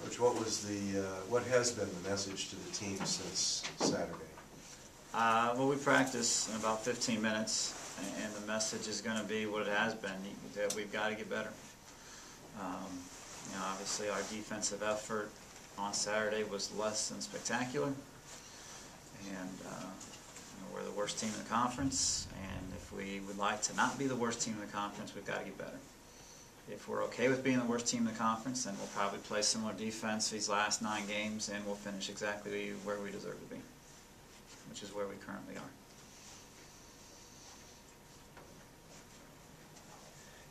Coach, what has been the message to the team since Saturday? Well, we practice in about 15 minutes, and the message is going to be what it has been, that we've got to get better. Obviously our defensive effort on Saturday was less than spectacular, and we're the worst team in the conference, and if we would like to not be the worst team in the conference, we've got to get better. If we're okay with being the worst team in the conference, then we'll probably play similar defense these last 9 games, and we'll finish exactly where we deserve to be, which is where we currently are.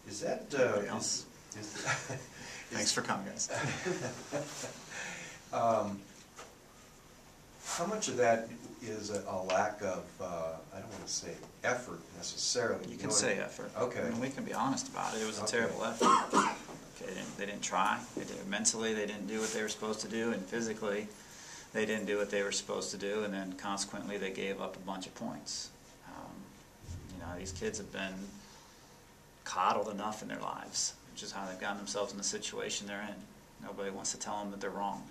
Is that Anybody else? Thanks for coming, guys. How much of that is a lack of, I don't want to say effort necessarily. You can say effort. Okay. I mean, we can be honest about it. It was a terrible effort. Okay, they didn't try. Mentally, they didn't do what they were supposed to do, and physically, they didn't do what they were supposed to do, and then consequently, they gave up a bunch of points. These kids have been coddled enough in their lives, which is how they've gotten themselves in the situation they're in. Nobody wants to tell them that they're wrong.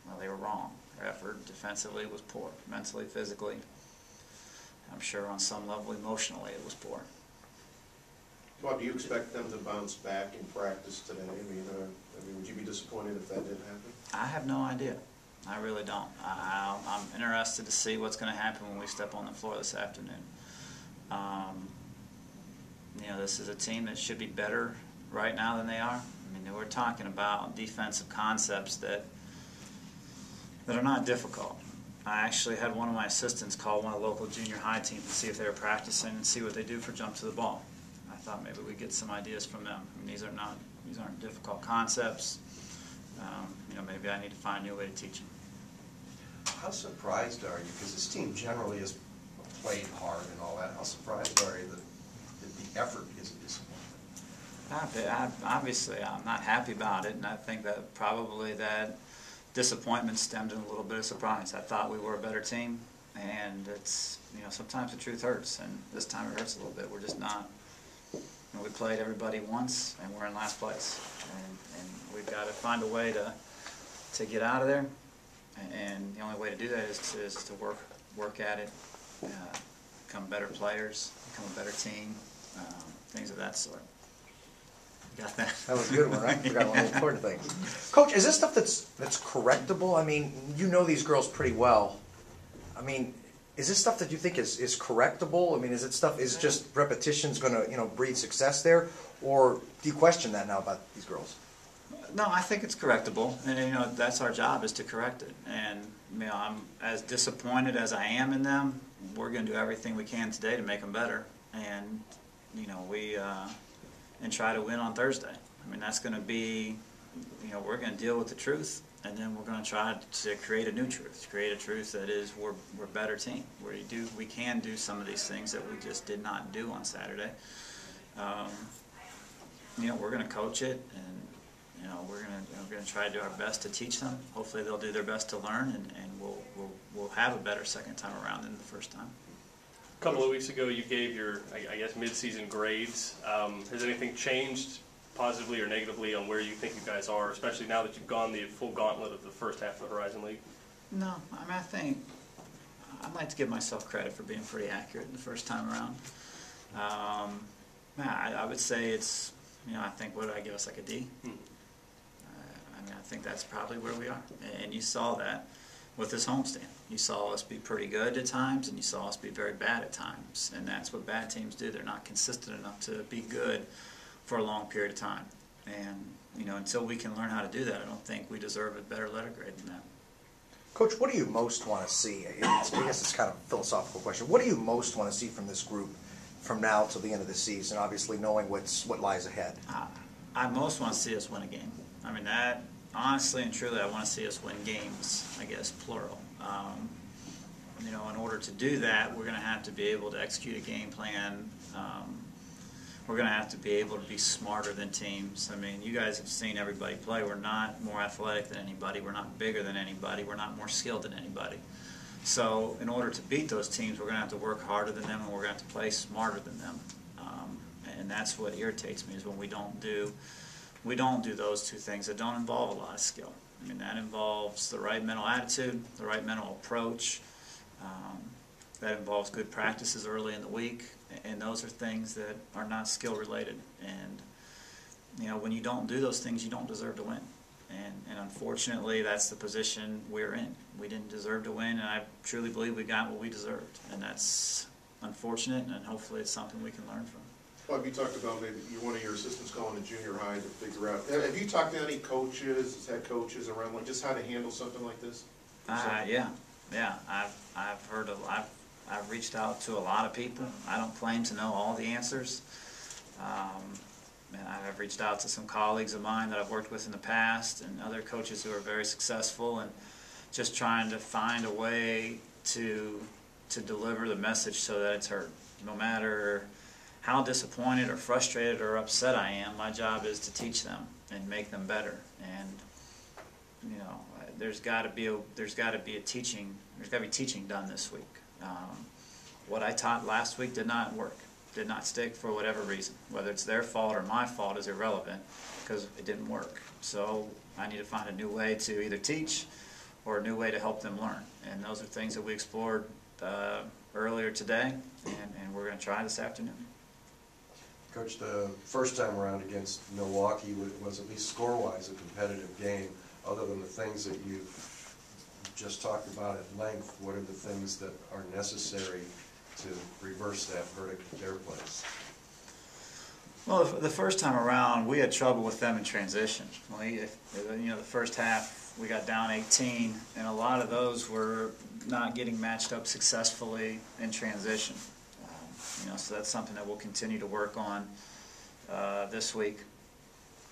Well, they were wrong. Their effort defensively was poor, mentally, physically. I'm sure on some level emotionally it was poor. Bob, do you expect them to bounce back in practice today? I mean, would you be disappointed if that didn't happen? I have no idea. I really don't. I'm interested to see what's going to happen when we step on the floor this afternoon. This is a team that should be better right now than they are. I mean, we're talking about defensive concepts that are not difficult. I actually had one of my assistants call one of the local junior high teams to see if they were practicing and see what they do for jump to the ball. I thought maybe we'd get some ideas from them. I mean, these aren't difficult concepts. Maybe I need to find a new way to teach them. How surprised are you? Because this team generally has played hard and all that. How surprised are you that the effort is a disappointment? Obviously, I'm not happy about it, and I think that probably that disappointment stemmed in a little bit of surprise. I thought we were a better team, and it's, sometimes the truth hurts, and this time it hurts a little bit. We're just not. We played everybody once, and we're in last place, and we've got to find a way to get out of there, and the only way to do that is to work at it, become better players, become a better team, things of that sort. Got that? That was a good one, right? Forgot one of the important things. Coach, is this stuff that's correctable? I mean, you know these girls pretty well. I mean, is this stuff that you think is correctable? I mean, is just repetition's going to breed success there, or do you question that now about these girls? No, I think it's correctable, and that's our job, is to correct it. And I'm as disappointed as I am in them. We're going to do everything we can today to make them better, and and try to win on Thursday. I mean, that's going to be, we're going to deal with the truth, and then we're going to try to create a new truth, create a truth that is we're a better team. We can do some of these things that we just did not do on Saturday. We're going to coach it, and we're going to try to do our best to teach them. Hopefully, they'll do their best to learn, and we'll have a better second time around than the first time. A couple of weeks ago, you gave your, I guess, mid-season grades. Has anything changed positively or negatively on where you think you guys are, especially now that you've gone the full gauntlet of the first half of the Horizon League? No, I think I'd like to give myself credit for being pretty accurate the first time around. I would say it's, I think, what did I give us, like a D? I think that's probably where we are, and you saw that with this homestand. You saw us be pretty good at times, and you saw us be very bad at times, and that's what bad teams do. They're not consistent enough to be good for a long period of time, and until we can learn how to do that, I don't think we deserve a better letter grade than that. Coach, what do you most want to see? I guess it's kind of a philosophical question. What do you most want to see from this group from now till the end of the season, obviously knowing what lies ahead? I most want to see us win a game. I mean, that, honestly and truly, I want to see us win games, I guess, plural. In order to do that, we're going to have to be able to execute a game plan. We're going to have to be able to be smarter than teams. I mean, you guys have seen everybody play. We're not more athletic than anybody. We're not bigger than anybody. We're not more skilled than anybody. So in order to beat those teams, we're going to have to work harder than them, and we're going to have to play smarter than them. And that's what irritates me, is when we don't do those two things that don't involve a lot of skill. I mean, that involves the right mental attitude, the right mental approach. That involves good practices early in the week, and those are things that are not skill related. And you know, when you don't do those things, you don't deserve to win. And unfortunately, that's the position we're in. We didn't deserve to win, and I truly believe we got what we deserved. And that's unfortunate, and hopefully it's something we can learn from. Bob, you talked about maybe one of your assistants going to junior high to figure out. Have you talked to any coaches, head coaches around, like just how to handle something like this? Yeah. I've heard I've reached out to a lot of people. I don't claim to know all the answers. And I've reached out to some colleagues of mine that I've worked with in the past and other coaches who are very successful, and just trying to find a way to deliver the message so that it's heard. No matter how disappointed or frustrated or upset I am, my job is to teach them and make them better. And you know, there's got to be teaching done this week. What I taught last week did not work. Did not stick for whatever reason. Whether it's their fault or my fault is irrelevant, because it didn't work. So I need to find a new way to either teach or a new way to help them learn. And those are things that we explored earlier today, and we're going to try this afternoon. Coach, the first time around against Milwaukee was at least score-wise a competitive game. Other than the things that you just talked about at length, what are the things that are necessary to reverse that verdict at their place? Well, the first time around, we had trouble with them in transition. You know, the first half we got down 18, and a lot of those were not getting matched up successfully in transition. You know, so that's something that we'll continue to work on this week,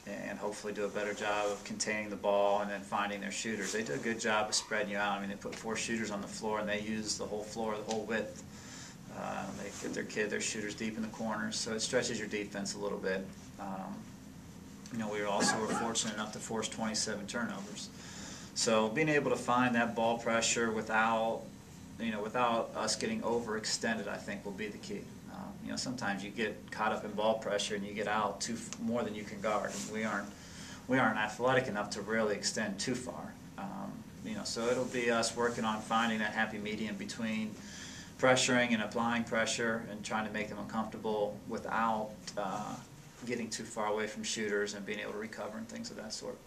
and hopefully do a better job of containing the ball and then finding their shooters. They did a good job of spreading you out. I mean, they put 4 shooters on the floor, and they used the whole floor, the whole width. They get their shooters deep in the corners, so it stretches your defense a little bit. You know, we also were fortunate enough to force 27 turnovers. So being able to find that ball pressure without us getting overextended, I think will be the key. You know, sometimes you get caught up in ball pressure and you get out more than you can guard. And we aren't athletic enough to really extend too far. You know, so it'll be us working on finding that happy medium between pressuring and applying pressure and trying to make them uncomfortable without getting too far away from shooters and being able to recover and things of that sort.